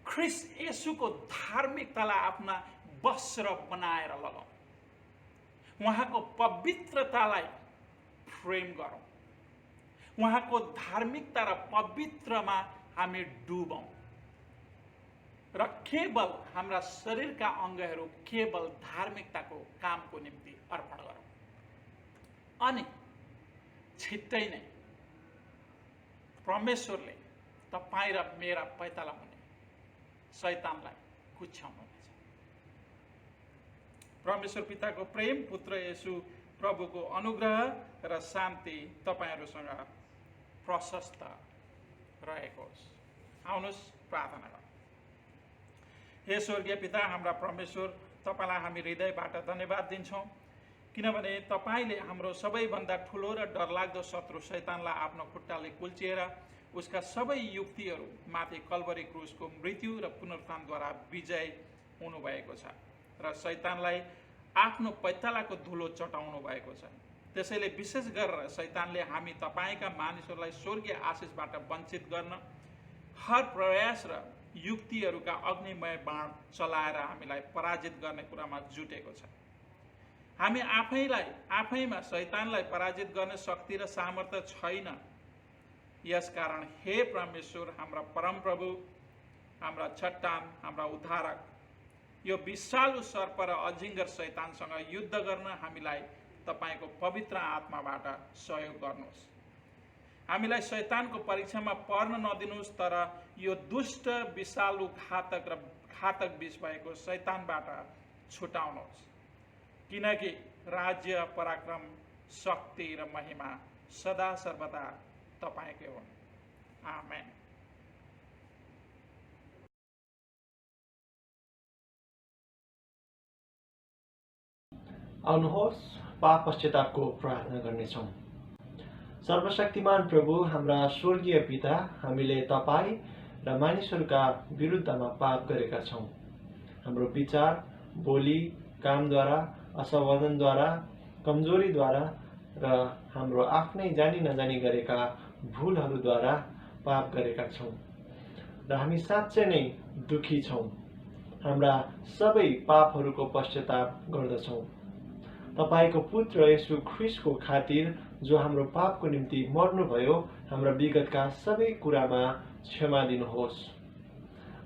ख्रीष्ट येशूको धार्मिकतालाई आफ्ना वस्त्र बनाएर लगाऊ, उहाँको पवित्रतालाई प्रेम गरौँ, उहाँको धार्मिकता र पवित्रमा हामी डुबौँ र केवल हाम्रा शरीरका अङ्गहरू केवल धार्मिकताको कामको निम्ति अर्पण गरौँ। अनि छिट्टै नै परमेश्वरले तपाईँ र मेरा पैताला मुनि शैतानलाई कुच्याउनुहुनेछ। परमेश्वर पिताको प्रेम, पुत्र येशू प्रभुको अनुग्रह र शान्ति तपाईहरूसँग प्रशस्त रहेको होस्। आउनुहोस् प्रार्थना गरौँ। हे स्वर्गीय पिता, हाम्रा परमेश्वर, तपाईँलाई हामी हृदयबाट धन्यवाद दिन्छौँ, किनभने तपाईँले हाम्रो सबैभन्दा ठुलो र डरलाग्दो शत्रु शैतानलाई आफ्नो खुट्टाले कुल्चिएर उसका सबै युक्तिहरू माथि कल्वरी क्रुसको मृत्यु र पुनरुत्थानद्वारा विजय हुनुभएको छ र शैतानलाई आफ्नो पैतालाको धुलो चटाउनु भएको छ। त्यसैले विशेष गरेर शैतानले हामी तपाईँका मानिसहरूलाई स्वर्गीय आशिषबाट वञ्चित गर्न हर प्रयास र युक्तिहरूका अग्निमय बाण चलाएर हामीलाई पराजित गर्ने कुरामा जुटेको छ। हामी आफैमा शैतानलाई पराजित गर्ने शक्ति र सामर्थ्य छैन। यसकारण हे परमेश्वर, हाम्रा परमप्रभु, हाम्रा चट्टान, हाम्रा उद्धारक, यो विशालु सर्प र अजिङ्गर शैतानसँग युद्ध गर्न हामीलाई तपाईँको पवित्र आत्माबाट सहयोग गर्नुहोस्। हामीलाई शैतानको परीक्षामा पर्न नदिनुहोस्, तर यो दुष्ट, विषालु, घातक विष भएको शैतानबाट छुटाउनुहोस्। किनकि राज्य, पराक्रम शक्ति र महिमा सदा सर्वदा तपाईँकै हुन्। आमेन। आउनुहोस् पाप पश्चातापको प्रार्थना गर्नेछौँ। सर्वशक्तिमान प्रभु, हाम्रा स्वर्गीय पिता, हामीले तपाईँ र मानिसहरूका विरुद्धमा पाप गरेका छौँ। हाम्रो विचार, बोली, कामद्वारा, असावधानद्वारा, कमजोरीद्वारा र हाम्रो आफ्नै जानी नजानी गरेका भुलहरूद्वारा पाप गरेका छौँ र हामी साँच्चै नै दुखी छौँ। हाम्रा सबै पापहरूको पश्चाताप गर्दछौँ। तपाईको पुत्र येशू ख्रीष्टको खातिर जो हाम्रो पापको निम्ति मर्नुभयो, हाम्रा विगतका सबै कुरामा क्षमा दिनुहोस्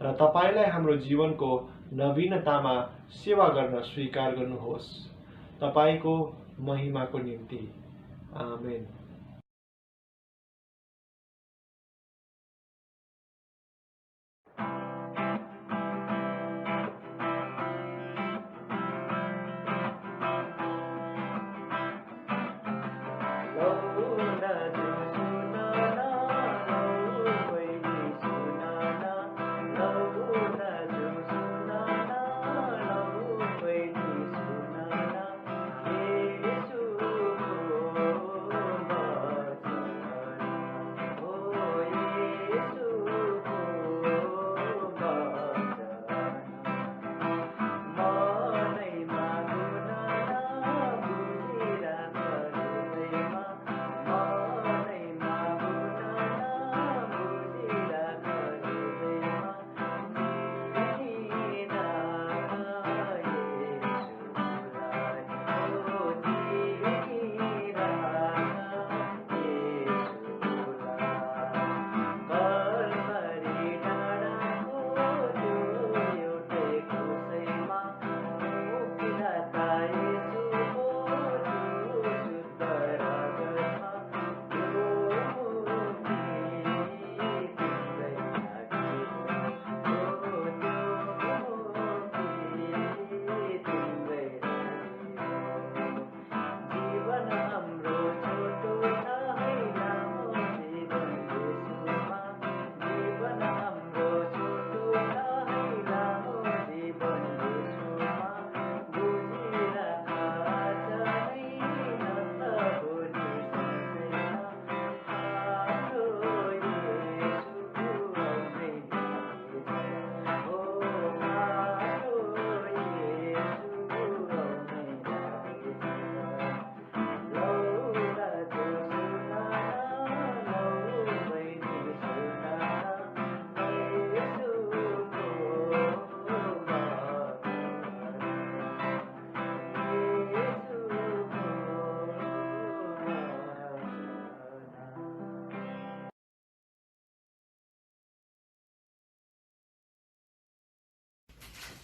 र तपाईलाई हाम्रो जीवनको नवीनतामा सेवा गर्न स्वीकार गर्नुहोस्। तपाईको महिमाको निम्ति। आमेन।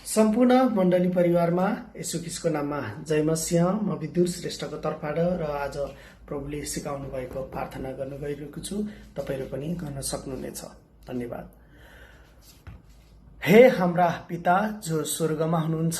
सम्पूर्ण मण्डली परिवारमा येशू ख्रीष्टको नाममा जय मसीह। म विदुर श्रेष्ठको तर्फबाट र आज प्रभुले सिकाउनु भएको प्रार्थना गर्न गइरहेको छु। तपाईहरु पनि गर्न सक्नुहुनेछ। धन्यवाद। हे हाम्रा पिता जो स्वर्गमा हुनुहुन्छ,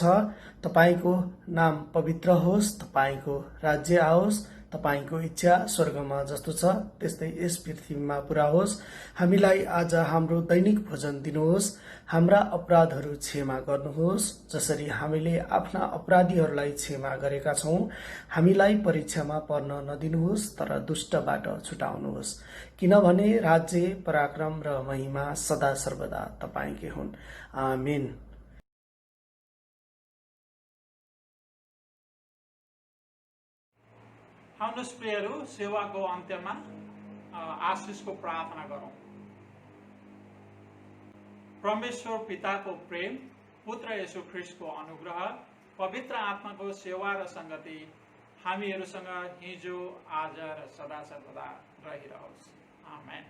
तपाईको नाम पवित्र होस्, तपाईको राज्य आओस्, तपाईको इच्छा स्वर्गमा जस्तो छ त्यस्तै यस पृथ्वीमा पूरा होस्। हामीलाई आज हाम्रो दैनिक भोजन दिनुहोस्। हाम्रा अपराधहरू क्षमा गर्नुहोस् जसरी हामीले आफ्ना अपराधीहरूलाई क्षमा गरेका छौं। हामीलाई परीक्षामा पर्न नदिनुहोस् तर दुष्टबाट छुटाउनुहोस्, किनभने राज्य, पराक्रम र महिमा सदा सर्वदा तपाईकै हुन्। आमेन। आउनुहोस् प्रियहरू, सेवाको अन्त्यमा आशिषको प्रार्थना गरौं। परमेश्वर पिताको प्रेम, पुत्र येशू ख्रीष्टको अनुग्रह, पवित्र आत्माको सेवा र संगति हामीहरूसँग हिजो, आज र सदा सर्वदा रहिरहोस्। आमेन।